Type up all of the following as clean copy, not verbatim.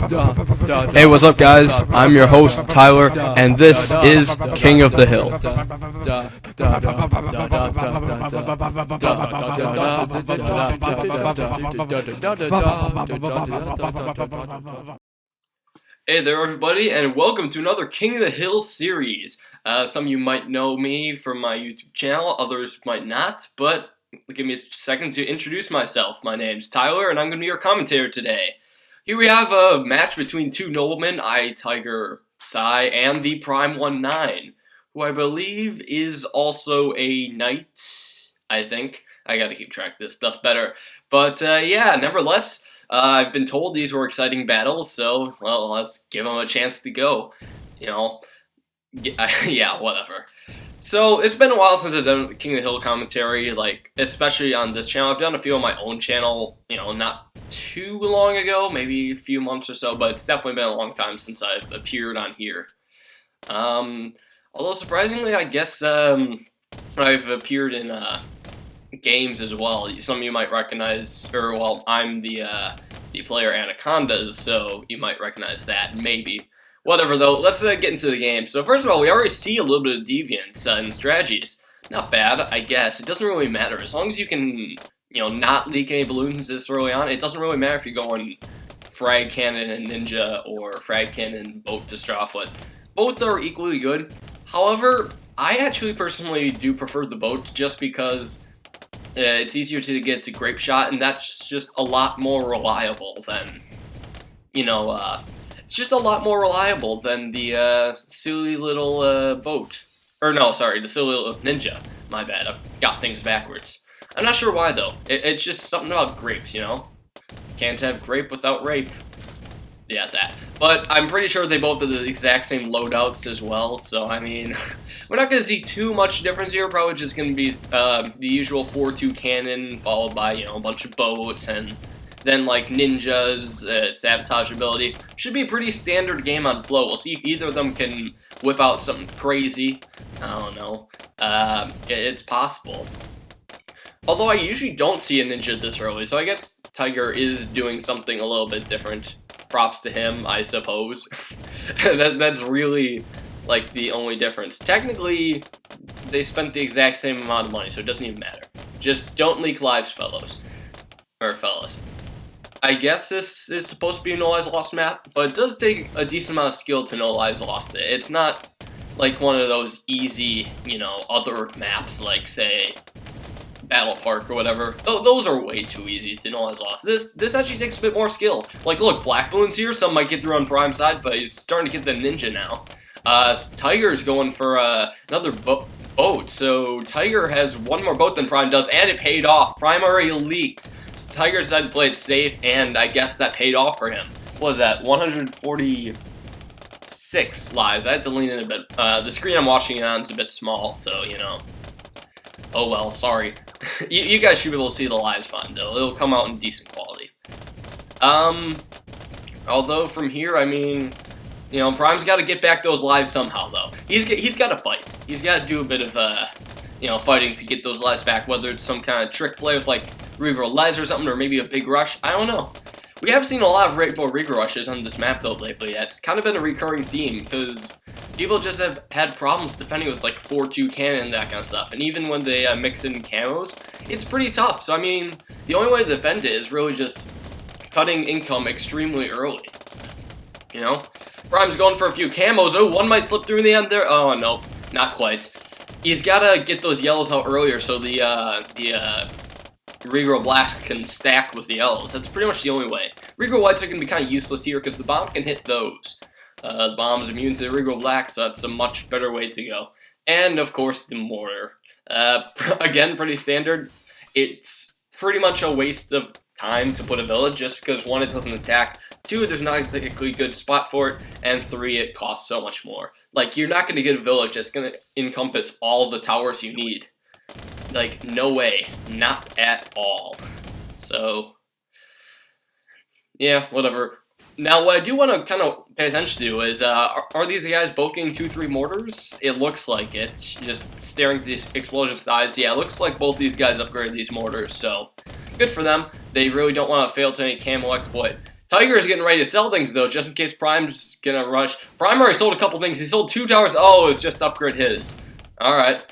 Hey, what's up, guys? I'm your host, Tyler, and this is King of the Hill. Hey there, everybody, and welcome to another King of the Hill series. Some of you might know me from my YouTube channel, others might not, but give me a second to introduce myself. My name's Tyler, and I'm going to be your commentator today. Here we have a match between two noblemen, Tiger Sai and ThePrimeone9, who I believe is also a knight, I think. I gotta keep track of this stuff better. But yeah, nevertheless, I've been told these were exciting battles, so, well, let's give them a chance to go. You know, yeah, whatever. So, it's been a while since I've done King of the Hill commentary, like, especially on this channel. I've done a few on my own channel, you know, not too long ago, maybe a few months or so, but it's definitely been a long time since I've appeared on here. Although, surprisingly, I guess, I've appeared in, games as well. Some of you might recognize, or well, I'm the player Anacondas, so you might recognize that, maybe. Whatever though, let's get into the game. So first of all, we already see a little bit of deviance in strategies. Not bad, I guess. It doesn't really matter. As long as you can, you know, not leak any balloons this early on, it doesn't really matter if you're going frag cannon and ninja or frag cannon boat to start off with. Both are equally good. However, I actually personally do prefer the boat just because it's easier to get to grape shot, and that's just a lot more reliable than, you know, it's just a lot more reliable than the silly little boat. Or no, sorry, the silly little ninja. My bad, I've got things backwards. I'm not sure why though. It's just something about grapes, you know? Can't have grape without rape. Yeah, that. But I'm pretty sure they both have the exact same loadouts as well, so I mean, we're not going to see too much difference here. Probably just going to be the usual 4-2 cannon, followed by, you know, a bunch of boats, and then like ninjas, sabotage ability. Should be a pretty standard game on flow. We'll see if either of them can whip out something crazy. I don't know. It's possible. Although I usually don't see a ninja this early, so I guess Tiger is doing something a little bit different. Props to him, I suppose. That's really, like, the only difference. Technically, they spent the exact same amount of money, so it doesn't even matter. Just don't leak lives, fellas. Or fellas. I guess this is supposed to be a no lives lost map, but it does take a decent amount of skill to no lives lost it. It's not like one of those easy, you know, other maps, like, say, Battle Park or whatever. Those are way too easy to know as lost. This actually takes a bit more skill. Like, look, Black Bloons here, some might get through on Prime side, but he's starting to get the ninja now. Tiger's going for another boat, so Tiger has one more boat than Prime does, and it paid off. Prime already leaked. So Tiger decided to play it safe, and I guess that paid off for him. What was that? 146 lives. I had to lean in a bit. The screen I'm watching it on is a bit small, so, you know. Oh well, sorry. You guys should be able to see the lives fine, though. It'll come out in decent quality. Although from here, I mean, you know, Prime's got to get back those lives somehow, though. He's got to fight. He's got to do a bit of, you know, fighting to get those lives back, whether it's some kind of trick play with, like, regrow lives or something, or maybe a big rush. I don't know. We have seen a lot of rainbow regrow rushes on this map, though, lately. It's kind of been a recurring theme, because people just have had problems defending with, like, 4-2 cannon and that kind of stuff. And even when they mix in camos, it's pretty tough. So, I mean, the only way to defend it is really just cutting income extremely early. You know? Prime's going for a few camos. Oh, one might slip through in the end there. Oh, no. Not quite. He's got to get those yellows out earlier so the regrow blacks can stack with the yellows. That's pretty much the only way. Regrow whites are going to be kind of useless here because the bomb can hit those. The bomb's immune to the regrow black, so that's a much better way to go. And, of course, the mortar. Again, pretty standard. It's pretty much a waste of time to put a village just because, 1, it doesn't attack, 2, there's not exactly a good spot for it, and 3, it costs so much more. Like, you're not going to get a village that's going to encompass all the towers you need. Like, no way. Not at all. So, yeah, whatever. Now, what I do want to kind of pay attention to is, are these guys both getting 2-3 mortars? It looks like it. Just staring at these explosion sides. Yeah, it looks like both these guys upgraded these mortars, so good for them. They really don't want to fail to any camo exploit. Tiger is getting ready to sell things, though, just in case Prime's gonna rush. Prime already sold a couple things. He sold 2 towers. Oh, it's just to upgrade his. Alright.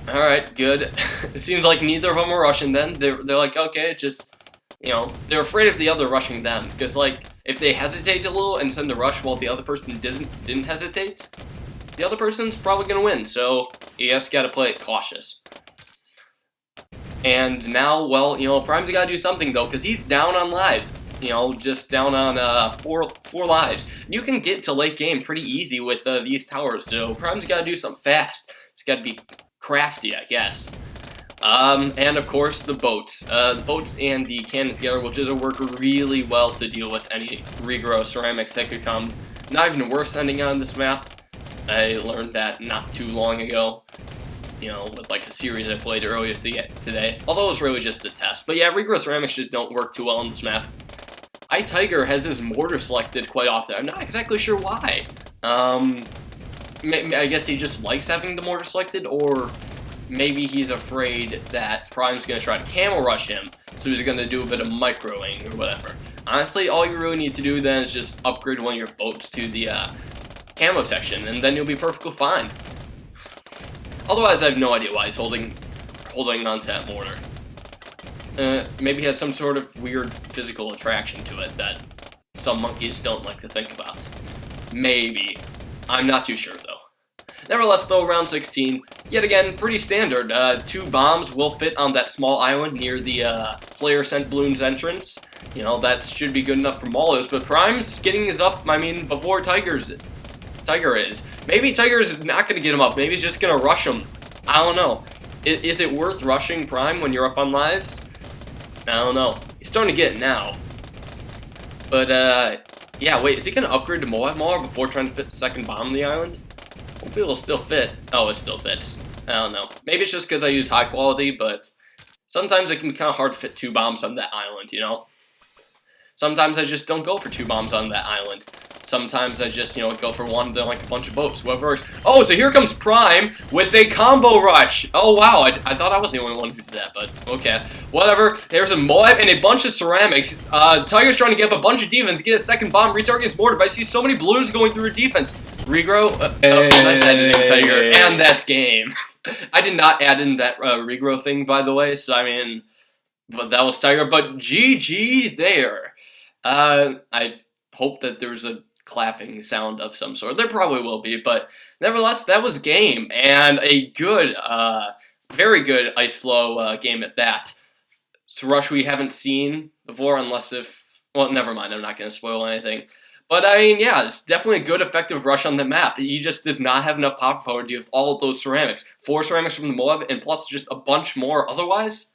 Alright, good. It seems like neither of them are rushing then. They're like, okay, just, you know, they're afraid of the other rushing them. Because, like, if they hesitate a little and send a rush while the other person didn't hesitate, the other person's probably gonna win. So, you just gotta play it cautious. And now, well, you know, Prime's gotta do something, though, because he's down on lives. You know, just down on four lives. You can get to late game pretty easy with these towers, so Prime's gotta do something fast. It's gotta be crafty, I guess. And of course, the boats. The boats and the cannon together will just work really well to deal with any regrow ceramics that could come. Not even worth sending on this map. I learned that not too long ago. You know, with like a series I played earlier today. Although it was really just a test. But yeah, regrow ceramics just don't work too well on this map. Tiger has his mortar selected quite often. I'm not exactly sure why. I guess he just likes having the mortar selected, or maybe he's afraid that Prime's gonna try to camel rush him, so he's gonna do a bit of microing or whatever. Honestly, all you really need to do then is just upgrade one of your boats to the camo section, and then you'll be perfectly fine. Otherwise, I have no idea why he's holding onto that mortar. Maybe he has some sort of weird physical attraction to it that some monkeys don't like to think about. Maybe. I'm not too sure, though. Nevertheless, though, round 16, yet again, pretty standard. 2 bombs will fit on that small island near the player sent Bloons entrance. You know, that should be good enough for Maulers, but Prime's getting his up, I mean, before Tiger is. Maybe Tiger is not going to get him up. Maybe he's just going to rush him. I don't know. Is it worth rushing Prime when you're up on lives? I don't know. He's starting to get it now. But, yeah, wait, is he going to upgrade to Moab Mauler before trying to fit the second bomb on the island? Hopefully it'll still fit. Oh, it still fits. I don't know. Maybe it's just because I use high quality, but sometimes it can be kind of hard to fit 2 bombs on that island, you know? Sometimes I just don't go for 2 bombs on that island. Sometimes I just, you know, go for one, then like a bunch of boats, whoever works. Oh, so here comes Prime with a combo rush. Oh, wow, I thought I was the only one who did that, but okay. Whatever, there's a Moab and a bunch of ceramics. Tiger's trying to get up a bunch of defense, get a second bomb, retarget his mortar, but I see so many balloons going through defense. Regrow, nice editing, Tiger, and that's game. I did not add in that regrow thing, by the way, so I mean, but that was Tiger, but GG there. I hope that there's a clapping sound of some sort. There probably will be, but nevertheless, that was game, and a good, very good ice flow game at that. It's a rush we haven't seen before, unless if, well, never mind, I'm not going to spoil anything. But I mean, yeah, it's definitely a good, effective rush on the map. He just does not have enough pop power to deal with all of those ceramics. 4 ceramics from the Moab, and plus just a bunch more otherwise.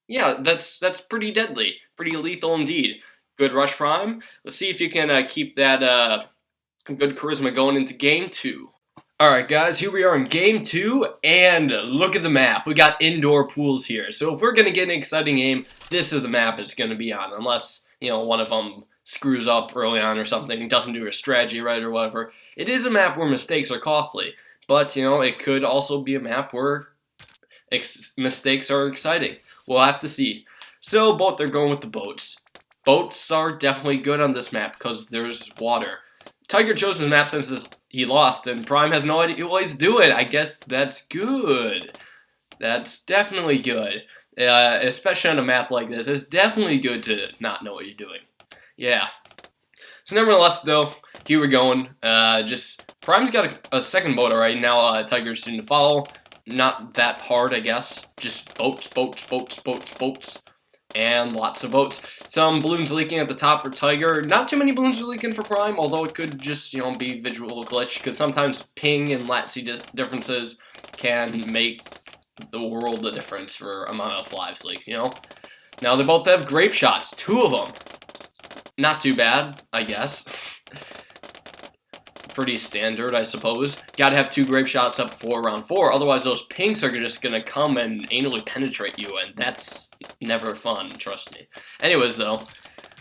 Yeah, that's pretty deadly. Pretty lethal indeed. Good rush, Prime. Let's see if you can keep that good charisma going into Game 2. Alright guys, here we are in Game 2, and look at the map. We got indoor pools here. So if we're going to get an exciting game, this is the map it's going to be on. Unless, you know, one of them screws up early on or something, doesn't do a strategy right or whatever. It is a map where mistakes are costly. But, you know, it could also be a map where mistakes are exciting. We'll have to see. So both are going with the boats. Boats are definitely good on this map because there's water. Tiger chose his map since he lost, and Prime has no idea what he's doing. I guess that's good. That's definitely good. Especially on a map like this. It's definitely good to not know what you're doing. Yeah. So nevertheless, though, here we're going. Prime's got a second boat already. Now Tiger's soon to follow. Not that hard, I guess. Just boats, boats, boats, boats, boats. And lots of boats. Some balloons leaking at the top for Tiger. Not too many balloons are leaking for Prime, although it could just, you know, be visual glitch, because sometimes ping and latency differences can make the world a difference for amount of lives leaks, you know? Now they both have grape shots, 2 of them. Not too bad, I guess. Pretty standard, I suppose. Gotta have 2 grape shots up for round 4, otherwise those pinks are just gonna come and anally penetrate you, and that's never fun, trust me. Anyways, though,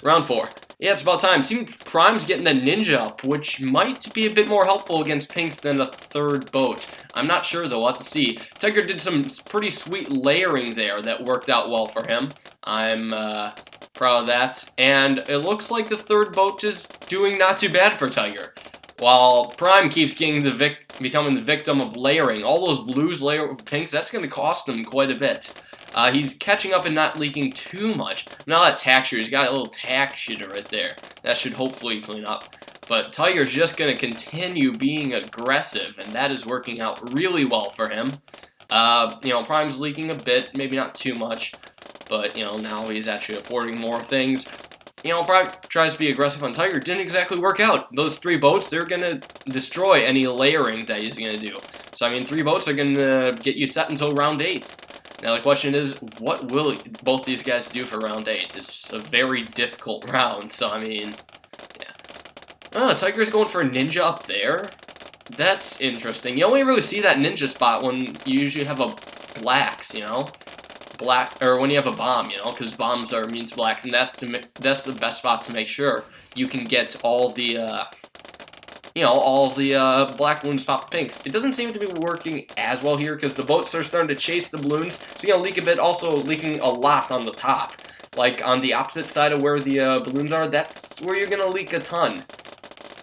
round 4. Yeah, it's about time. Seems Prime's getting a ninja up, which might be a bit more helpful against pinks than a 3rd boat. I'm not sure, though. We'll have to see. Tiger did some pretty sweet layering there that worked out well for him. I'm Proud of that. And it looks like the third boat is doing not too bad for Tiger. While Prime keeps getting becoming the victim of layering. All those blues layer with pinks, that's going to cost him quite a bit. He's catching up and not leaking too much. Now that tack shooter, he's got a little tack shooter right there. That should hopefully clean up. But Tiger's just going to continue being aggressive, and that is working out really well for him. You know, Prime's leaking a bit, maybe not too much, but, you know, now he's actually affording more things. You know, Prime tries to be aggressive on Tiger, didn't exactly work out. Those 3 boats, they're going to destroy any layering that he's going to do. So, I mean, 3 boats are going to get you set until round 8. Now, the question is, what will both these guys do for round 8? It's a very difficult round, so, I mean, yeah. Oh, Tiger's going for a ninja up there. That's interesting. You only really see that ninja spot when you usually have a blacks, you know? Or when you have a bomb, you know? Because bombs are immune to blacks, and that's the best spot to make sure you can get all the, you know, all the black balloons pop pinks. It doesn't seem to be working as well here because the boats are starting to chase the balloons. So you're going to leak a bit, also leaking a lot on the top. Like on the opposite side of where the balloons are, that's where you're going to leak a ton.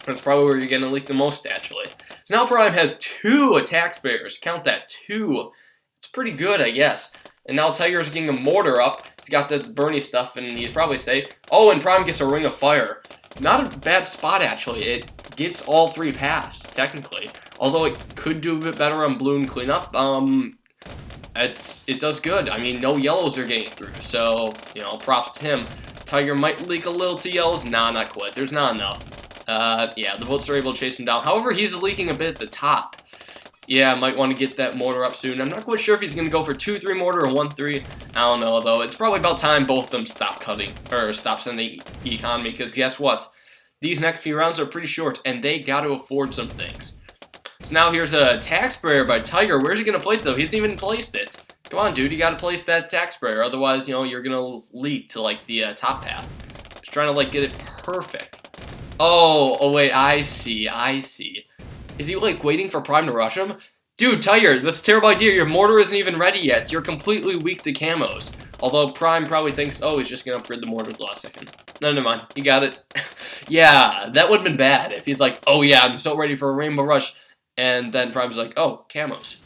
That's probably where you're going to leak the most, actually. So now Prime has 2 attack spares. Count that, 2. It's pretty good, I guess. And now Tiger's getting a mortar up. He's got the Bernie stuff, and he's probably safe. Oh, and Prime gets a ring of fire. Not a bad spot, actually. It gets all 3 paths, technically. Although it could do a bit better on Bloon cleanup. It does good. I mean, no yellows are getting through. So, you know, props to him. Tiger might leak a little to yellows. Nah, not quite. There's not enough. Yeah, the boats are able to chase him down. However, he's leaking a bit at the top. Yeah, might want to get that mortar up soon. I'm not quite sure if he's going to go for 2-3 mortar or 1-3. I don't know, though. It's probably about time both of them stop cutting, or stop sending economy, because guess what? These next few rounds are pretty short, and they got to afford some things. So now here's a tack sprayer by Tiger. Where's he going to place it, though? He hasn't even placed it. Come on, dude. You got to place that tack sprayer. Otherwise, you know, you're going to leak to, like, the top path. Just trying to, like, get it perfect. Oh, wait. I see. Is he, like, waiting for Prime to rush him? Dude, Tiger, that's a terrible idea. Your mortar isn't even ready yet. You're completely weak to camos. Although Prime probably thinks, oh, he's just going to upgrade the mortar at the last second. No, never mind. You got it. Yeah, that would have been bad if he's like, oh, yeah, I'm so ready for a Rainbow Rush. And then Prime's like, oh, camos.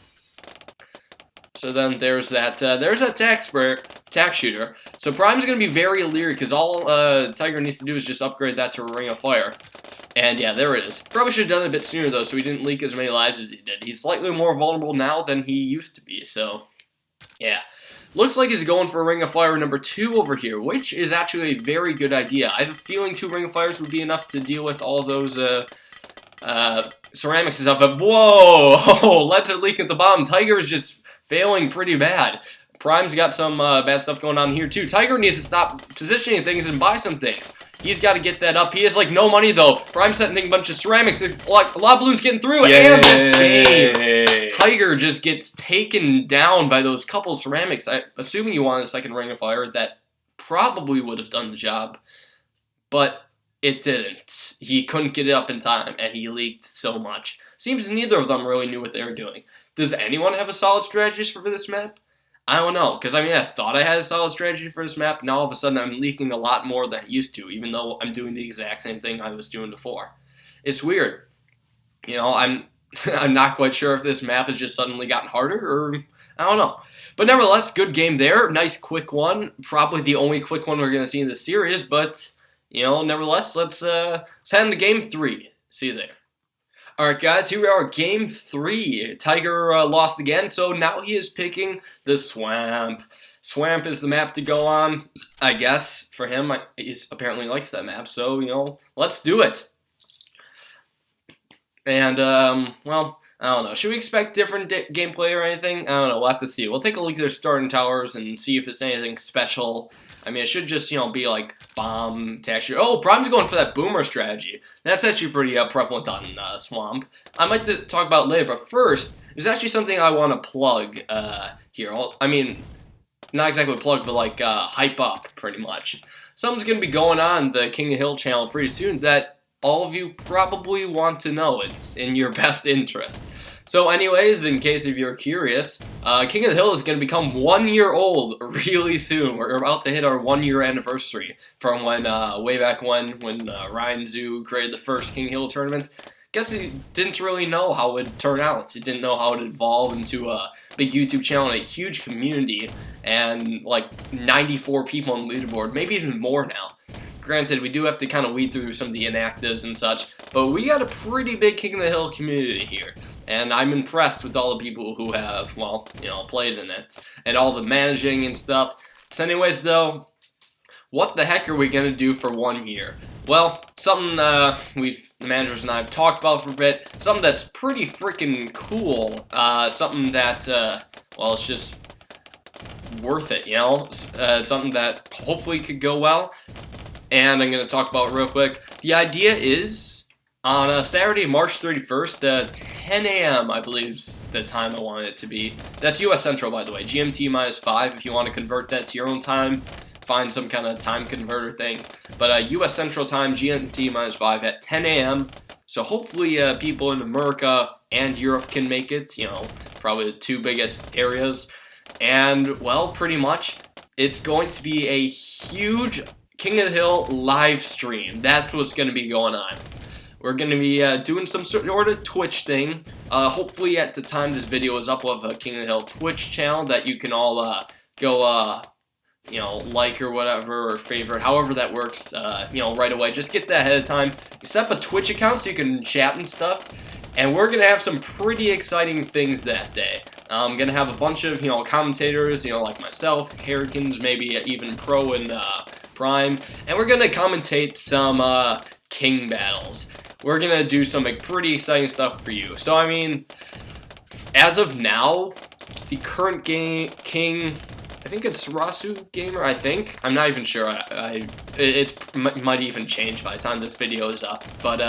So then there's that tack shooter. So Prime's going to be very leery because all Tiger needs to do is just upgrade that to a Ring of Fire. And yeah, there it is. Probably should have done it a bit sooner, though, so he didn't leak as many lives as he did. He's slightly more vulnerable now than he used to be, so yeah. Looks like he's going for a Ring of Fire number 2 over here, which is actually a very good idea. I have a feeling 2 Ring of Fires would be enough to deal with all those ceramics and stuff. But whoa! Let's leak at the bottom. Tiger is just failing pretty bad. Prime's got some bad stuff going on here, too. Tiger needs to stop positioning things and buy some things. He's got to get that up. He has, like, no money, though. Prime's setting a bunch of ceramics. There's a lot of balloons getting through. Yay. And it's game. Tiger just gets taken down by those couple ceramics. Assuming you wanted a second Ring of Fire, that probably would have done the job. But it didn't. He couldn't get it up in time, and he leaked so much. Seems neither of them really knew what they were doing. Does anyone have a solid strategy for this map? I don't know, because I mean, I thought I had a solid strategy for this map. Now all of a sudden I'm leaking a lot more than I used to, even though I'm doing the exact same thing I was doing before. It's weird. You know, I'm not quite sure if this map has just suddenly gotten harder, or I don't know. But nevertheless, good game there. Nice quick one. Probably the only quick one we're going to see in this series, but, you know, nevertheless, let's head into Game 3. See you there. Alright guys, here we are, Game 3. Tiger lost again, so now he is picking the Swamp. Swamp is the map to go on, I guess, for him. He apparently likes that map, so, you know, let's do it. And, well, I don't know. Should we expect different gameplay or anything? I don't know, we'll have to see. We'll take a look at their starting towers and see if it's anything special. I mean, it should just, you know, be like bomb, texture. Oh, Prime's going for that boomer strategy. That's actually pretty prevalent on Swamp. I might talk about it later, but first, there's actually something I want to plug here. I mean, not exactly plug, but like hype up, pretty much. Something's going to be going on the King of Hill channel pretty soon that all of you probably want to know. It's in your best interest. So anyways, in case if you're curious, King of the Hill is going to become 1 year old really soon. We're about to hit our 1 year anniversary from when, way back when Ryan Zoo created the first King of the Hill tournament. Guess he didn't really know how it would turn out. He didn't know how it would evolve into a big YouTube channel and a huge community and like 94 people on the leaderboard, maybe even more now. Granted, we do have to kind of weed through some of the inactives and such, but we got a pretty big King of the Hill community here. And I'm impressed with all the people who have, well, you know, played in it. And all the managing and stuff. So anyways, though, what the heck are we going to do for 1 year? Well, something the managers and I have talked about for a bit. Something that's pretty freaking cool. Something that, well, it's just worth it, you know? Something that hopefully could go well. And I'm going to talk about it real quick. The idea is, on Saturday, March 31st, 10 a.m., I believe is the time I want it to be. That's US Central, by the way. GMT -5 if you want to convert that to your own time. Find some kind of time converter thing. But US Central Time, GMT -5 at 10 a.m. So hopefully people in America and Europe can make it. You know, probably the two biggest areas. And, well, pretty much, it's going to be a huge King of the Hill live stream. That's what's going to be going on. We're going to be doing some sort of Twitch thing. Hopefully at the time this video is up, we'll have a King of the Hill Twitch channel that you can all go, you know, like or whatever, or favorite, however that works, you know, right away. Just get that ahead of time. Set up a Twitch account so you can chat and stuff. And we're going to have some pretty exciting things that day. I'm going to have a bunch of, you know, commentators, you know, like myself, Harrikins, maybe even Pro and Prime. And we're going to commentate some King battles. We're going to do some like, pretty exciting stuff for you. So, I mean, as of now, the current King, I think it's Rasu Gamer, I think. I'm not even sure. It might even change by the time this video is up. But,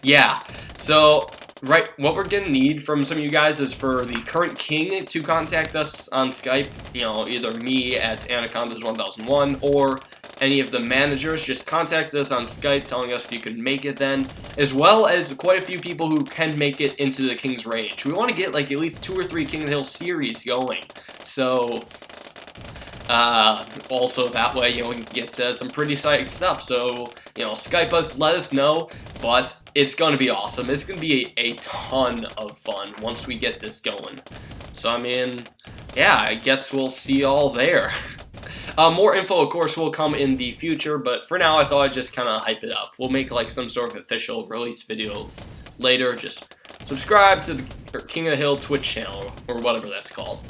yeah. So, right, what we're going to need from some of you guys is for the current King to contact us on Skype. You know, either me at Anacondas1001 or any of the managers. Just contact us on Skype telling us if you can make it then, as well as quite a few people who can make it into the King's range. We want to get like at least 2 or 3 King of the Hill series going. So, also that way, you know, we can get some pretty exciting stuff. So, you know, Skype us, let us know, but it's going to be awesome. It's going to be a ton of fun once we get this going. So, I mean, yeah, I guess we'll see y'all there. More info, of course, will come in the future, but for now, I thought I'd just kind of hype it up. We'll make, like, some sort of official release video later. Just subscribe to the King of the Hill Twitch channel, or whatever that's called.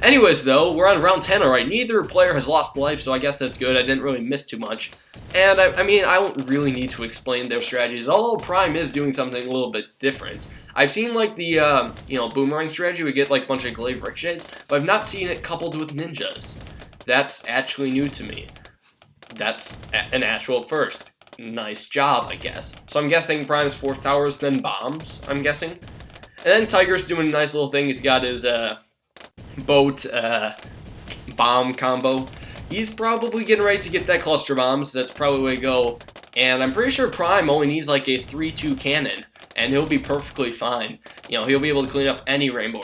Anyways, though, we're on round 10 alright. Neither player has lost life, so I guess that's good. I didn't really miss too much. And, I mean, I don't really need to explain their strategies, although Prime is doing something a little bit different. I've seen, like, the, you know, boomerang strategy. We get, like, a bunch of glaive ricochets, but I've not seen it coupled with ninjas. That's actually new to me. That's an actual first. Nice job, I guess. So I'm guessing Prime's 4th towers, then bombs, I'm guessing. And then Tiger's doing a nice little thing. He's got his, boat, bomb combo. He's probably getting ready to get that cluster bombs. That's probably the way to go. And I'm pretty sure Prime only needs, like, a 3-2 cannon. And he'll be perfectly fine. You know, he'll be able to clean up any Rainbow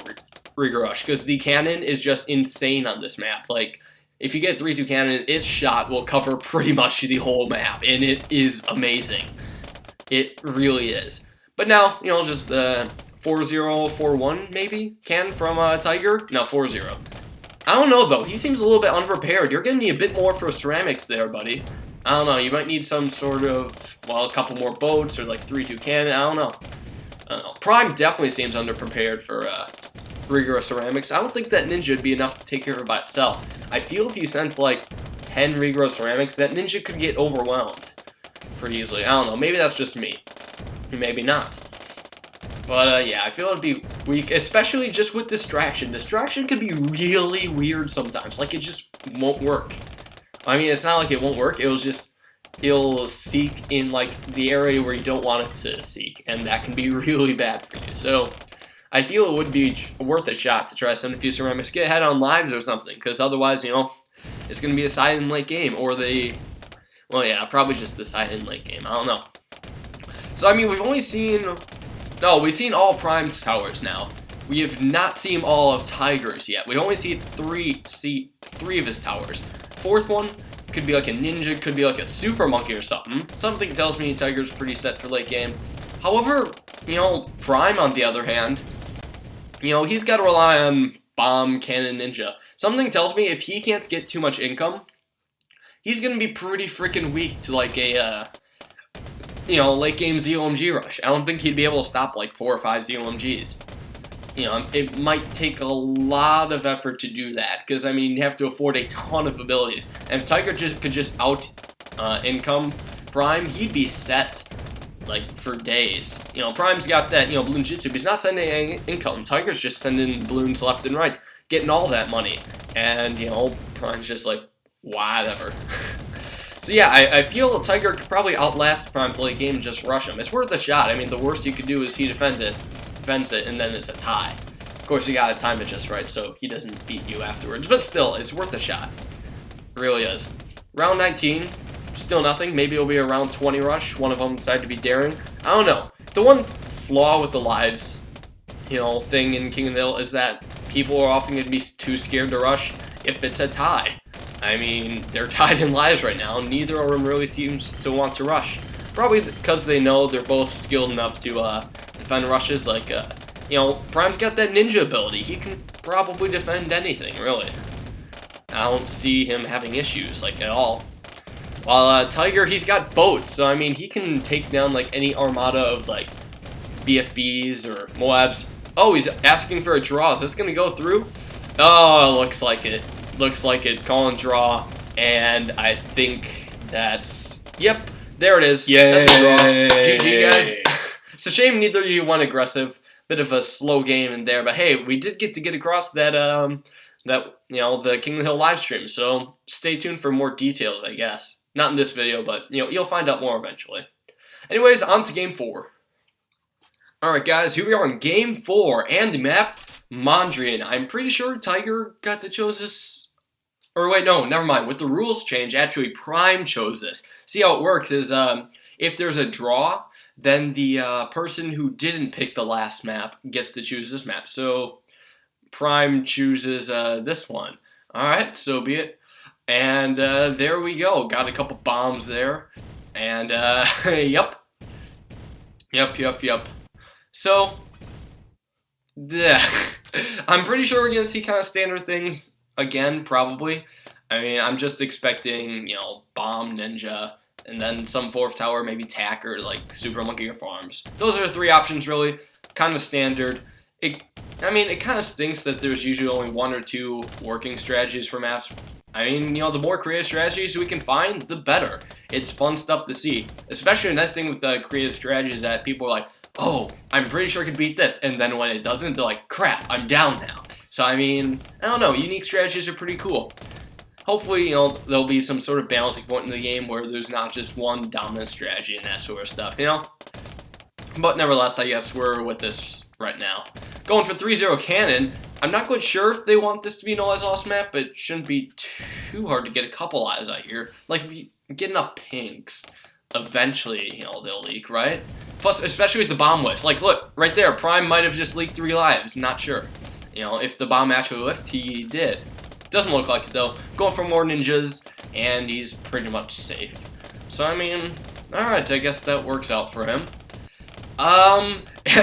Rigger Rush. Because the cannon is just insane on this map. Like, if you get 3-2 cannon, its shot will cover pretty much the whole map, and it is amazing. It really is. But now, you know, just 4-0, 4-1 maybe can from Tiger. No, 4-0. I don't know though. He seems a little bit unprepared. You're gonna need a bit more for ceramics there, buddy. I don't know. You might need some sort of, well, a couple more boats or like 3-2 cannon. I don't know. Prime definitely seems underprepared for rigorous ceramics. I don't think that ninja would be enough to take care of it by itself. I feel if you sense like 10 rigorous ceramics, that ninja could get overwhelmed pretty easily. I don't know. Maybe that's just me. Maybe not. But yeah, I feel it'd be weak, especially just with distraction. Distraction can be really weird sometimes. Like it just won't work. I mean, it's not like it won't work. It'll seek in like the area where you don't want it to seek, and that can be really bad for you. So I feel it would be worth a shot to try some of few ceramics, get ahead on lives or something, because otherwise, you know, it's going to be a side and late game, or well, yeah, probably just the side and late game, I don't know. So, I mean, we've seen all Prime's towers now, we have not seen all of Tiger's yet. We only see three of his towers. Fourth one could be like a ninja, could be like a super monkey or something. Something tells me Tiger's pretty set for late game. However, you know, Prime on the other hand, you know, he's got to rely on bomb, cannon, ninja. Something tells me if he can't get too much income, he's gonna be pretty freaking weak to like a, you know, late game ZOMG rush. I don't think he'd be able to stop like 4 or 5 ZOMGs. You know, it might take a lot of effort to do that, because, I mean, you have to afford a ton of abilities. And if Tiger could just income Prime, he'd be set, like, for days. You know, Prime's got that, you know, Bloons Jutsu, but he's not sending any income. Tiger's just sending Bloons left and right, getting all that money. And, you know, Prime's just like, whatever. So yeah, I feel Tiger could probably outlast Prime for late game and just rush him. It's worth a shot. I mean, the worst you could do is he defends it, and then it's a tie. Of course, you gotta time it just right so he doesn't beat you afterwards. But still, it's worth a shot. It really is. Round 19, still nothing. Maybe it'll be a round 20 rush. One of them decided to be daring. I don't know. The one flaw with the lives, you know, thing in King of the Hill is that people are often going to be too scared to rush if it's a tie. I mean, they're tied in lives right now, and neither of them really seems to want to rush. Probably because they know they're both skilled enough to defend rushes. Like, you know, Prime's got that ninja ability. He can probably defend anything, really. I don't see him having issues, like, at all. While Tiger, he's got boats, so I mean, he can take down, like, any armada of, like, BFBs or Moabs. Oh, he's asking for a draw. Is this gonna go through? Oh, looks like it. Looks like it. Call and draw. And I think that's... Yep, there it is. Yay! That's a draw. GG, guys. It's a shame neither of you went aggressive. Bit of a slow game in there, but hey, we did get across that, you know, the King of the Hill live stream, so stay tuned for more details, I guess. Not in this video, but, you know, you'll find out more eventually. Anyways, on to Game 4. Alright guys, here we are in Game 4, and the map, Mandrian. I'm pretty sure Tiger got to chose this, or wait, no, never mind. With the rules change, actually Prime chose this. See how it works is, if there's a draw, then the person who didn't pick the last map gets to choose this map. So, Prime chooses this one. Alright, so be it. And there we go. Got a couple bombs there. And, yep. Yep. So, I'm pretty sure we're going to see kind of standard things again, probably. I mean, I'm just expecting, you know, bomb, ninja, and then some fourth tower, maybe tack or like super monkey or farms. Those are the 3 options, really. Kind of standard. I mean, it kind of stinks that there's usually only 1 or 2 working strategies for maps. I mean, you know, the more creative strategies we can find, the better. It's fun stuff to see. Especially the nice thing with the creative strategies is that people are like, oh, I'm pretty sure I can beat this. And then when it doesn't, they're like, crap, I'm down now. So, I mean, I don't know. Unique strategies are pretty cool. Hopefully, you know, there'll be some sort of balancing point in the game where there's not just one dominant strategy and that sort of stuff, you know? But nevertheless, I guess we're with this right now. Going for 3-0 cannon. I'm not quite sure if they want this to be an all-eyes lost map, but it shouldn't be too hard to get a couple eyes out here. Like, if you get enough pinks, eventually, you know, they'll leak, right? Plus, especially with the bomb whiffs. Like, look, right there, Prime might have just leaked 3 lives, not sure. You know, if the bomb actually whiffed, he did. Doesn't look like it, though. Going for more ninjas, and he's pretty much safe. So, I mean, alright, I guess that works out for him.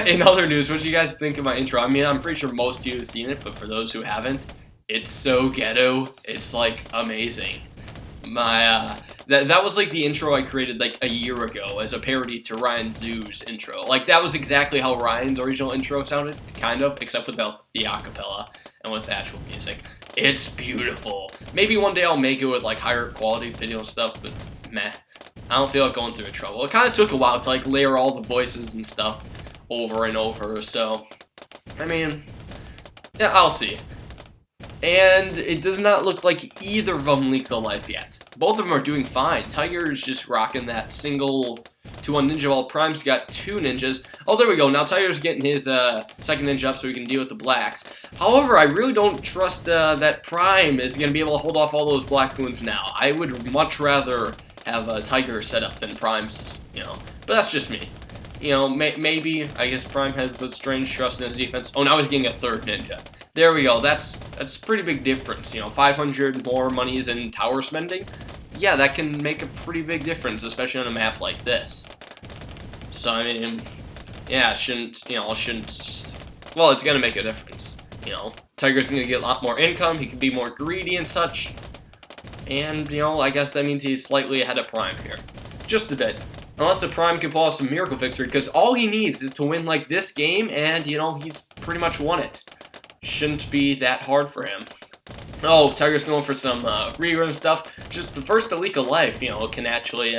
In other news, what do you guys think of my intro? I mean, I'm pretty sure most of you have seen it, but for those who haven't, it's so ghetto. It's, like, amazing. My, that was, like, the intro I created, like, a year ago as a parody to Ryan Zoo's intro. Like, that was exactly how Ryan's original intro sounded, kind of, except without the acapella and with the actual music. It's beautiful. Maybe one day I'll make it with, like, higher quality video and stuff, but meh. I don't feel like going through the trouble. It kind of took a while to, like, layer all the voices and stuff over and over, so, I mean, yeah, I'll see. And it does not look like either of them leaked the life yet. Both of them are doing fine. Tiger's just rocking that single 2-1 ninja, while Prime's got 2 ninjas. Oh, there we go. Now Tiger's getting his second ninja up so he can deal with the blacks. However, I really don't trust that Prime is going to be able to hold off all those black Bloons now. I would much rather have Tiger set up than Prime's, you know. But that's just me. you know, maybe, I guess Prime has a strange trust in his defense. Oh, now he's getting a third ninja. There we go. That's a pretty big difference. You know, 500 more monies in tower spending. Yeah, that can make a pretty big difference, especially on a map like this. So, I mean, yeah, well, it's gonna make a difference. You know, Tiger's gonna get a lot more income, he can be more greedy and such. And, you know, I guess that means he's slightly ahead of Prime here. Just a bit. Unless the Prime can pull off some miracle victory, because all he needs is to win, like, this game, and, you know, he's pretty much won it. Shouldn't be that hard for him. Oh, Tiger's going for some rerun stuff. Just the first to leak a life, you know, can actually,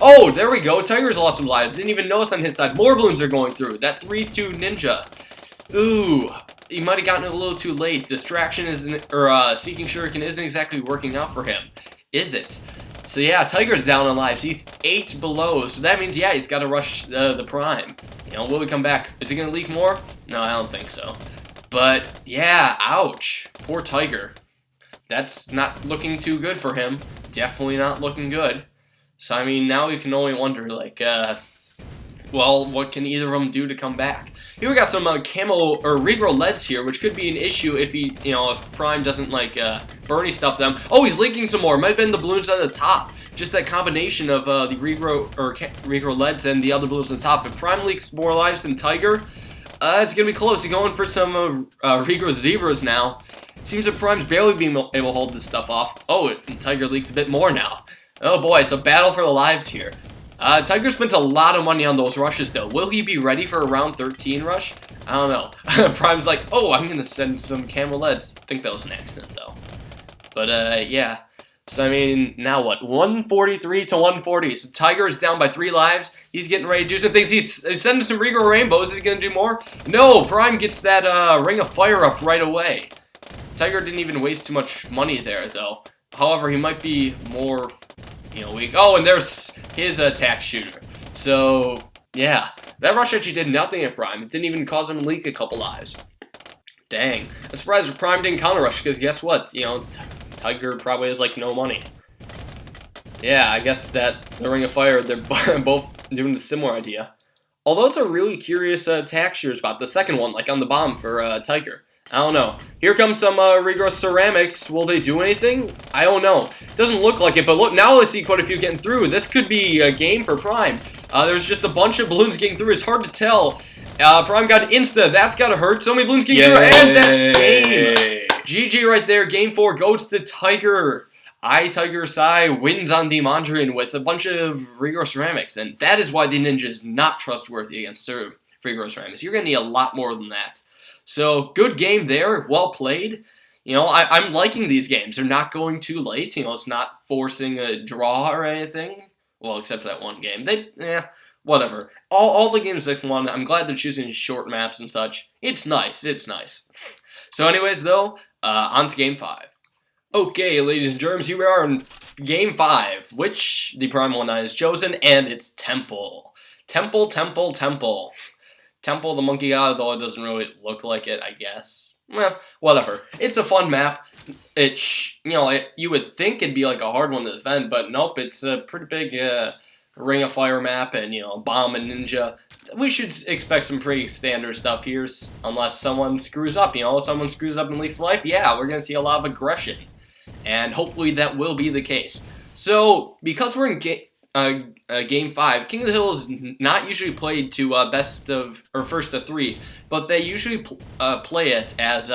Oh, there we go. Tiger's lost some lives. Didn't even notice on his side. More balloons are going through. That 3-2 ninja. Ooh, he might have gotten it a little too late. Distraction isn't, or Seeking Shuriken isn't exactly working out for him, is it? So yeah, Tiger's down on lives. He's 8 below, so that means, yeah, he's got to rush the Prime. You know, will he come back? Is he going to leak more? No, I don't think so. But, yeah, ouch. Poor Tiger. That's not looking too good for him. Definitely not looking good. So, I mean, now we can only wonder, like, well, what can either of them do to come back? Here we got some camo or regrow leads here, which could be an issue if he, you know, if Prime doesn't like Bernie stuff them. Oh, he's leaking some more. Might have been the balloons on the top. Just that combination of the regrow leads and the other balloons on top. If Prime leaks more lives than Tiger, it's gonna be close. He's going for some regrow zebras now. It seems that Prime's barely being able to hold this stuff off. Oh, and Tiger leaked a bit more now. Oh boy, it's a battle for the lives here. Tiger spent a lot of money on those rushes, though. Will he be ready for a round 13 rush? I don't know. Prime's like, oh, I'm going to send some camel leads. I think that was an accident, though. But, yeah. So, I mean, now what? 143 to 140. So, Tiger is down by 3 lives. He's getting ready to do some things. He's sending some regrow rainbows. Is he going to do more? No, Prime gets that ring of fire up right away. Tiger didn't even waste too much money there, though. However, he might be more, you know, weak. Oh, and there's his attack shooter. So, yeah. That rush actually did nothing at Prime. It didn't even cause him to leak a couple lives. Dang. I'm surprised Prime didn't counter rush, because guess what? You know, Tiger probably has, like, no money. Yeah, I guess that the Ring of Fire, they're both doing a similar idea. Although it's a really curious attack shooter spot. The second one, like on the bomb for Tiger. I don't know. Here comes some regrow ceramics. Will they do anything? I don't know. It doesn't look like it, but look, now I see quite a few getting through. This could be a game for Prime. There's just a bunch of balloons getting through. It's hard to tell. Prime got insta. That's gotta hurt. So many balloons getting through, and that's game. GG right there. Game 4 goes to Tiger. Tiger Sai wins on the mandrian with a bunch of regrow ceramics, and that is why the ninja is not trustworthy against regrow ceramics. You're gonna need a lot more than that. So, good game there, well played. You know, I'm liking these games. They're not going too late. You know, it's not forcing a draw or anything. Well, except for that one game. Whatever. All the games they've won, I'm glad they're choosing short maps and such. It's nice, it's nice. So anyways, though, on to Game 5. Okay, ladies and germs, here we are in Game 5, which the ThePrimeone9 has chosen, and it's Temple. Temple, the monkey god, though it doesn't really look like it, I guess. Well, whatever. It's a fun map. You would think it'd be like a hard one to defend, but nope, it's a pretty big Ring of Fire map, and, you know, bomb and ninja. We should expect some pretty standard stuff here, unless someone screws up, you know. Someone screws up and leaks life, yeah, we're gonna see a lot of aggression. And hopefully that will be the case. So, because we're in Game 5, King of the Hill is not usually played to first to 3, but they usually play it as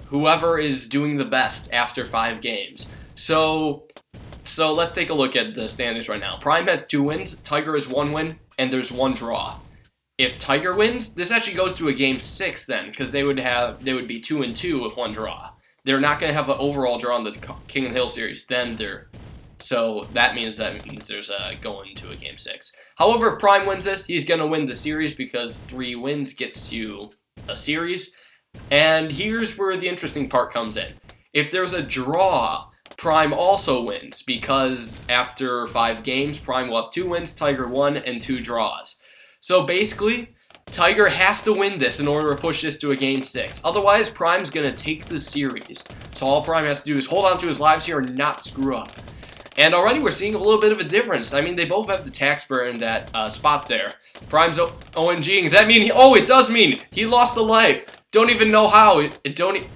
whoever is doing the best after 5 games. So let's take a look at the standings right now. Prime has 2 wins, Tiger has 1 win, and there's 1 draw. If Tiger wins, this actually goes to a Game 6 then, because they would be 2-2 with 1 draw. They're not going to have an overall draw in the King of the Hill series. So that means there's going to a Game 6. However, if Prime wins this, he's going to win the series because 3 wins gets you a series. And here's where the interesting part comes in. If there's a draw, Prime also wins because after 5 games, Prime will have 2 wins, Tiger 1, and 2 draws. So basically, Tiger has to win this in order to push this to a Game 6. Otherwise, Prime's going to take the series. So all Prime has to do is hold on to his lives here and not screw up. And already we're seeing a little bit of a difference. I mean, they both have the tax spur in that spot there. Prime's ONGing. That mean it does mean he lost a life. Don't even know how.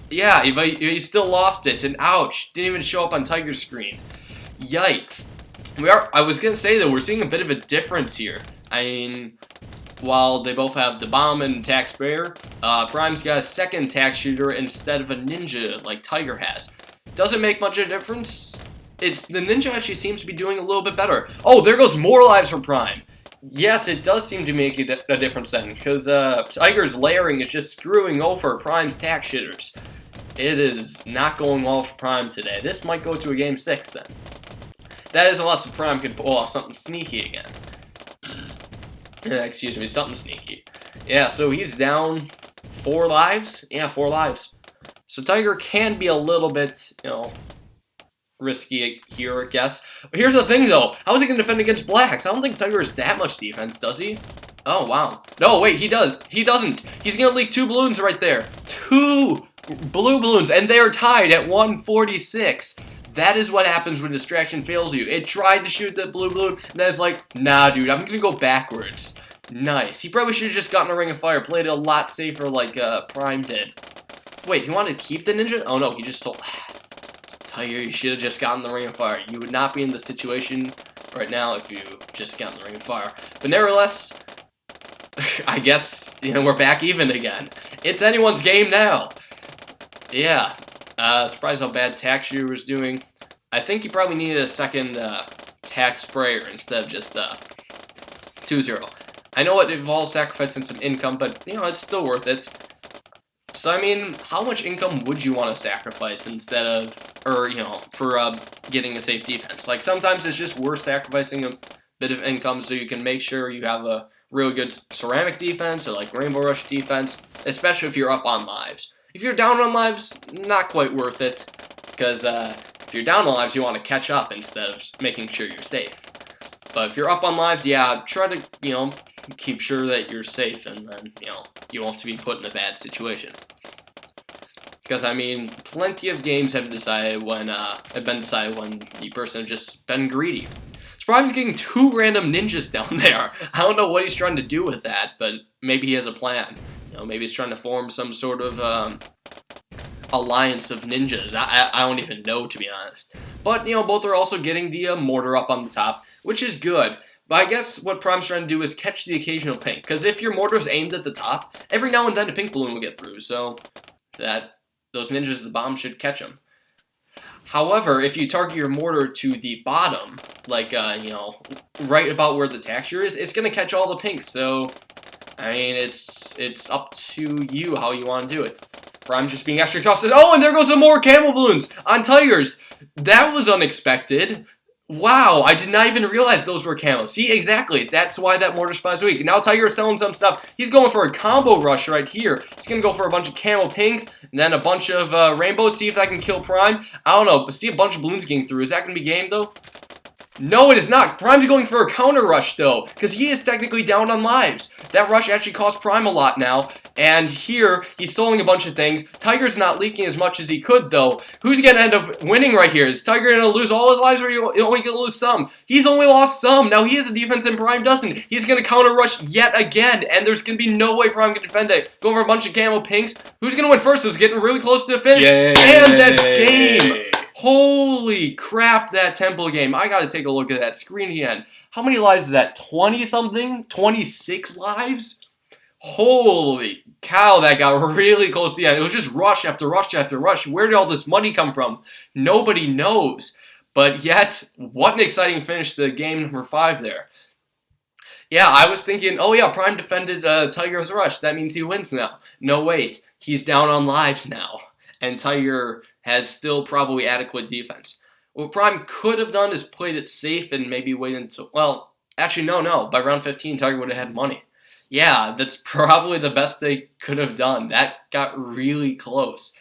Yeah, he still lost it. And ouch, didn't even show up on Tiger's screen. Yikes. I was gonna say though, we're seeing a bit of a difference here. I mean, while they both have the bomb and tax sprayer, Prime's got a second tax shooter instead of a ninja like Tiger has. Doesn't make much of a difference. The ninja actually seems to be doing a little bit better. Oh, there goes more lives for Prime. Yes, it does seem to make a difference then, because Tiger's layering is just screwing over Prime's tax shooters. It is not going well for Prime today. This might go to a game 6 then. That is unless Prime can pull off something sneaky again. Excuse me, something sneaky. Yeah, so he's down 4 lives. Yeah, 4 lives. So Tiger can be a little bit, risky here, I guess. But here's the thing, though. How is he going to defend against blacks? I don't think Tiger has that much defense, does he? Oh, wow. No, wait, he does. He doesn't. He's going to leak 2 balloons right there. 2 blue balloons, and they are tied at 146. That is what happens when distraction fails you. It tried to shoot the blue balloon, and then it's like, nah, dude, I'm going to go backwards. Nice. He probably should have just gotten a ring of fire, played it a lot safer like Prime did. Wait, he wanted to keep the ninja? Oh, no, he just sold... Tiger, you should have just gotten the ring of fire. You would not be in the situation right now if you just gotten the ring of fire. But nevertheless, I guess, we're back even again. It's anyone's game now. Yeah. Surprised how bad tax shooter was doing. I think he probably needed a second tax sprayer instead of just 2-0. I know it involves sacrificing some income, but, it's still worth it. So, I mean, how much income would you want to sacrifice instead of, for getting a safe defense? Like, sometimes it's just worth sacrificing a bit of income so you can make sure you have a real good ceramic defense or, like, Rainbow Rush defense, especially if you're up on lives. If you're down on lives, not quite worth it, because if you're down on lives, you want to catch up instead of making sure you're safe. But if you're up on lives, yeah, try to, keep sure that you're safe, and then, you won't be put in a bad situation. Because, I mean, plenty of games have been decided when the person has just been greedy. It's probably getting 2 random ninjas down there. I don't know what he's trying to do with that, but maybe he has a plan. Maybe he's trying to form some sort of alliance of ninjas. I don't even know, to be honest. But, both are also getting the mortar up on the top, which is good. But I guess what Prime's trying to do is catch the occasional pink. Because if your mortar is aimed at the top, every now and then a pink balloon will get through. So those ninjas, the bomb should catch them. However, if you target your mortar to the bottom, like, right about where the texture is, it's going to catch all the pinks. So, I mean, it's up to you how you want to do it. Prime's just being extra cautious. Oh, and there goes some more camel balloons on Tigers. That was unexpected. Wow, I did not even realize those were camos. See, exactly. That's why that mortar spot is weak. Now Tiger is selling some stuff. He's going for a combo rush right here. He's going to go for a bunch of camo pinks, and then a bunch of rainbows. See if that can kill Prime. I don't know, but see a bunch of balloons getting through. Is that going to be game, though? No, it is not. Prime's going for a counter rush, though, because he is technically down on lives. That rush actually cost Prime a lot now, and here, he's selling a bunch of things. Tiger's not leaking as much as he could, though. Who's going to end up winning right here? Is Tiger going to lose all his lives, or he's only going to lose some? He's only lost some. Now, he has a defense, and Prime doesn't. He's going to counter rush yet again, and there's going to be no way Prime can defend it. Go for a bunch of camo pinks. Who's going to win first? It's getting really close to the finish, and that's game. Holy crap, that temple game. I gotta take a look at that screen again. How many lives is that? 20-something? 26 lives? Holy cow, that got really close to the end. It was just rush after rush after rush. Where did all this money come from? Nobody knows. But yet, what an exciting finish to game number 5 there. Yeah, I was thinking, oh yeah, Prime defended Tiger's rush. That means he wins now. No, wait. He's down on lives now. And Tiger has still probably adequate defense. What Prime could have done is played it safe and maybe wait until... Well, actually, no. By round 15, Tiger would have had money. Yeah, that's probably the best they could have done. That got really close.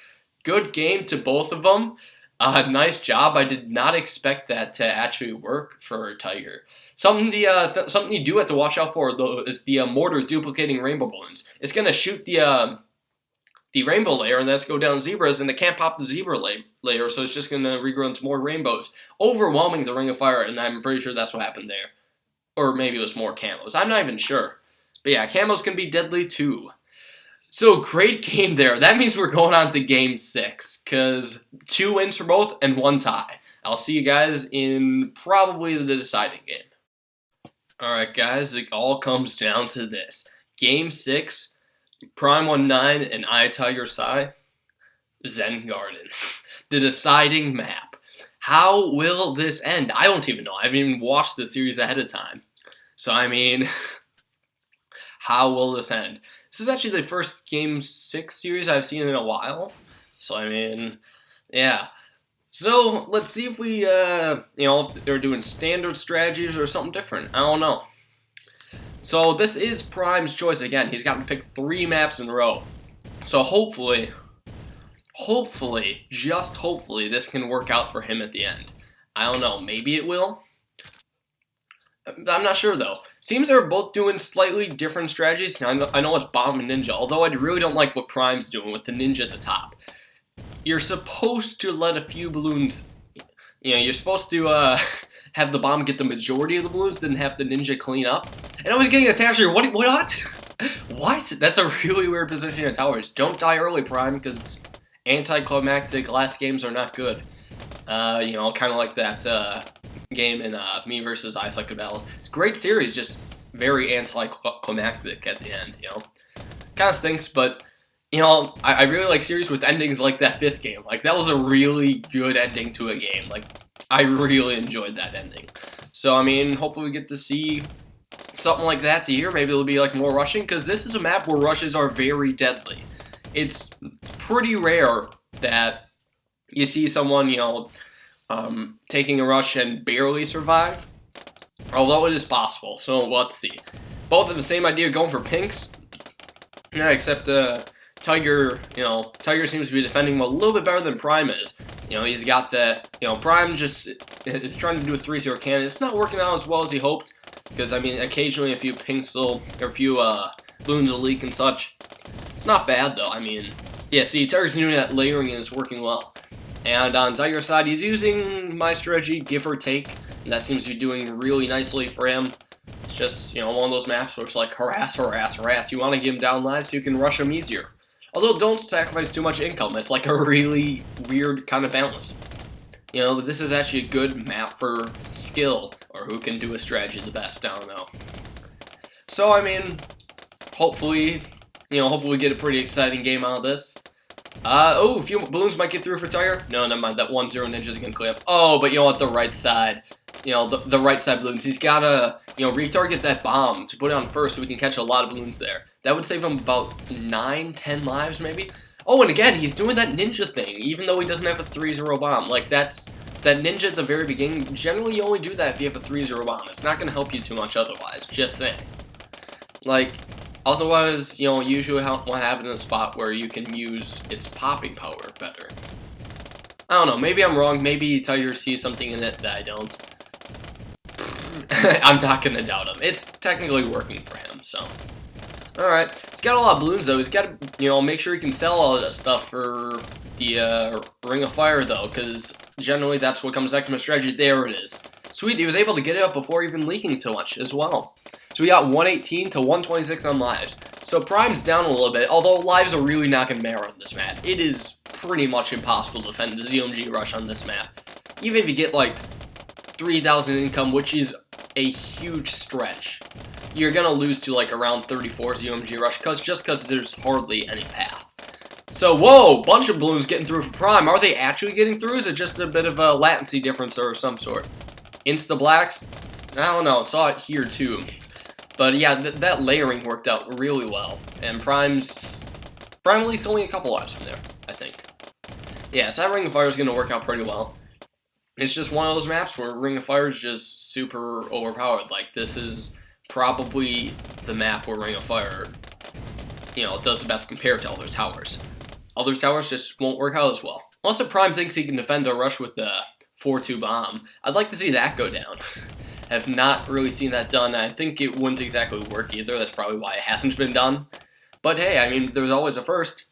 Good game to both of them. Nice job. I did not expect that to actually work for Tiger. Something you do have to watch out for, though, is the mortar duplicating rainbow balloons. It's going to shoot the the rainbow layer, and let's go down zebras, and they can't pop the zebra layer, so it's just going to regrow into more rainbows, overwhelming the Ring of Fire, and I'm pretty sure that's what happened there. Or maybe it was more camos. I'm not even sure. But yeah, camos can be deadly too. So, great game there. That means we're going on to Game 6, because 2 wins for both and 1 tie. I'll see you guys in probably the deciding game. Alright guys, it all comes down to this. Game 6, ThePrimeone9 and iTigerSci, Zen Garden. The deciding map. How will this end? I don't even know. I haven't even watched the series ahead of time. So, I mean, how will this end? This is actually the first Game 6 series I've seen in a while. So, I mean, yeah. So, let's see if we, if they're doing standard strategies or something different. I don't know. So, this is Prime's choice again. He's gotten to pick 3 maps in a row. So, hopefully, just hopefully, this can work out for him at the end. I don't know. Maybe it will. I'm not sure, though. Seems they're both doing slightly different strategies. Now, I know it's Bomb and Ninja, although I really don't like what Prime's doing with the Ninja at the top. You're supposed to let a few balloons, you're supposed to have the Bomb get the majority of the balloons, then have the Ninja clean up. And I was getting attacked here. What? What? That's a really weird position in towers. Don't die early, Prime, because anticlimactic last games are not good. Kind of like that game in Me vs. Ice Battles. It's a great series, just very anticlimactic at the end, Kind of stinks, but, I really like series with endings like that 5th game. Like, that was a really good ending to a game. Like, I really enjoyed that ending. So, I mean, hopefully we get to see something like that here. Maybe it'll be, like, more rushing, because this is a map where rushes are very deadly. It's pretty rare that you see someone, taking a rush and barely survive. Although it is possible, so we'll have to see. Both have the same idea, going for pinks. Yeah, except Tiger, Tiger seems to be defending a little bit better than Prime is. He's got that, Prime just is trying to do a 3-0 cannon. It's not working out as well as he hoped. Because, I mean, occasionally a few pinks will, or a few balloons will leak and such. It's not bad, though. I mean, yeah, see, Tiger's doing that layering and it's working well. And on Tiger's side, he's using my strategy, give or take. And that seems to be doing really nicely for him. It's just, one of those maps where it's like harass, harass, harass. You want to give him down lives so you can rush him easier. Although, don't sacrifice too much income. It's like a really weird kind of balance. This is actually a good map for skill, or who can do a strategy the best, I don't know. So, I mean, hopefully we get a pretty exciting game out of this. A few balloons might get through for Tiger. No, never mind, that 1-0 Ninja's gonna clear up. Oh, but the right side, the right side balloons, he's gotta, retarget that bomb to put it on first so we can catch a lot of balloons there. That would save him about 9-10 lives, maybe? Oh, and again, he's doing that ninja thing, even though he doesn't have a 3-0 bomb. Like, that ninja at the very beginning, generally you only do that if you have a 3-0 bomb. It's not gonna help you too much otherwise, just saying. Like, otherwise, usually what happens in a spot where you can use its popping power better. I don't know, maybe I'm wrong, maybe Tiger sees something in it that I don't. I'm not gonna doubt him. It's technically working for him, so. Alright, he's got a lot of balloons though. He's got to, make sure he can sell all of that stuff for the Ring of Fire though, because generally that's what comes next from a strategy. There it is. Sweet, he was able to get it up before even leaking too much as well. So we got 118 to 126 on lives. So Prime's down a little bit, although lives are really not going to matter on this map. It is pretty much impossible to defend the ZOMG rush on this map. Even if you get like 3,000 income, which is a huge stretch, you're going to lose to like around 34 ZOMG rush, just because there's hardly any path. So, whoa, bunch of balloons getting through for Prime. Are they actually getting through? Is it just a bit of a latency difference or some sort? Insta-blacks? I don't know, saw it here too. But yeah, that layering worked out really well. And Prime leaked only a couple lives from there, I think. Yeah, so that Ring of Fire is going to work out pretty well. It's just one of those maps where Ring of Fire is just super overpowered. Like, this is probably the map where Ring of Fire, does the best compared to other towers. Other towers just won't work out as well. Unless the Prime thinks he can defend a rush with the 4-2 bomb. I'd like to see that go down. Have not really seen that done. I think it wouldn't exactly work either. That's probably why it hasn't been done. But hey, I mean, there's always a first.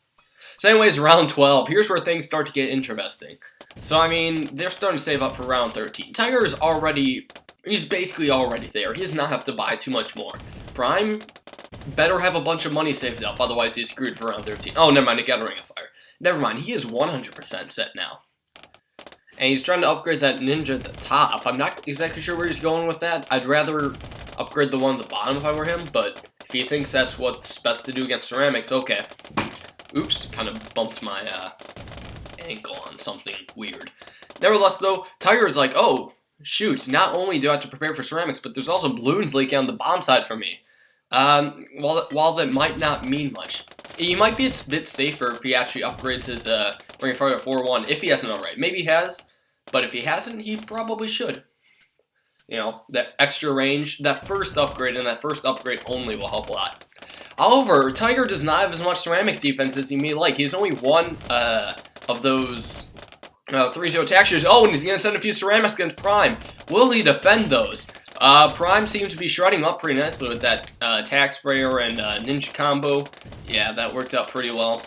So anyways, round 12. Here's where things start to get interesting. So, I mean, they're starting to save up for round 13. Tiger is already... He's basically already there. He does not have to buy too much more. Prime better have a bunch of money saved up, otherwise he's screwed for round 13. Oh, never mind, he got a Ring of Fire. Never mind, he is 100% set now. And he's trying to upgrade that ninja at the top. I'm not exactly sure where he's going with that. I'd rather upgrade the one at the bottom if I were him, but if he thinks that's what's best to do against ceramics, okay. Oops, kind of bumped my ankle on something weird. Nevertheless, though, Tiger is like, oh, shoot, not only do I have to prepare for ceramics, but there's also Bloons leaking on the bomb side for me. While that might not mean much, he might be a bit safer if he actually upgrades his Ring of Fire to 4-1, if he hasn't already. Maybe he has, but if he hasn't, he probably should. You know, that extra range, that first upgrade, and that first upgrade only will help a lot. However, Tiger does not have as much ceramic defense as he may like. He has only one of those 3-0 attack shooters. Oh, and he's going to send a few ceramics against Prime. Will he defend those? Prime seems to be shredding him up pretty nicely with that attack sprayer and ninja combo. Yeah, that worked out pretty well.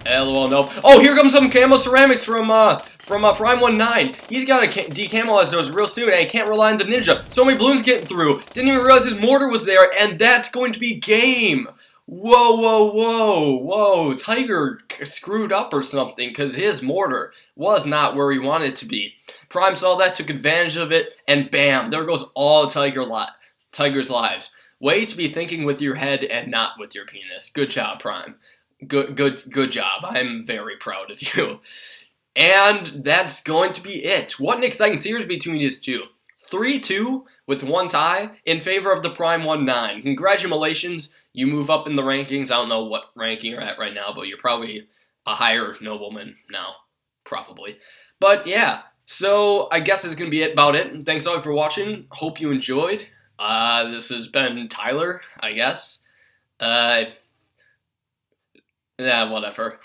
LOL, nope. Oh, here comes some camo ceramics from ThePrimeone9. He's got to decamelize those real soon, and he can't rely on the ninja. So many balloons getting through. Didn't even realize his mortar was there, and that's going to be game. Whoa, whoa, whoa, whoa. Tiger screwed up or something, because his mortar was not where he wanted it to be. Prime saw that, took advantage of it, and bam, there goes all Tiger's lives. Way to be thinking with your head and not with your penis. Good job, Prime. Good job. I'm very proud of you. And that's going to be it. What an exciting series between these two. 3-2 with one tie in favor of ThePrimeone9. Congratulations. You move up in the rankings. I don't know what ranking you're at right now, but you're probably a higher nobleman now. Probably. But yeah, so I guess that's going to be about it. Thanks all for watching. Hope you enjoyed. This has been Tyler, I guess. Yeah, whatever.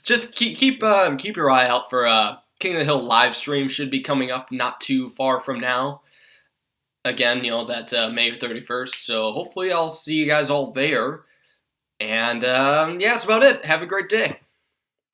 Just keep your eye out for King of the Hill live stream. Should be coming up not too far from now. Again, you know, that May 31st. So hopefully I'll see you guys all there. And yeah, that's about it. Have a great day.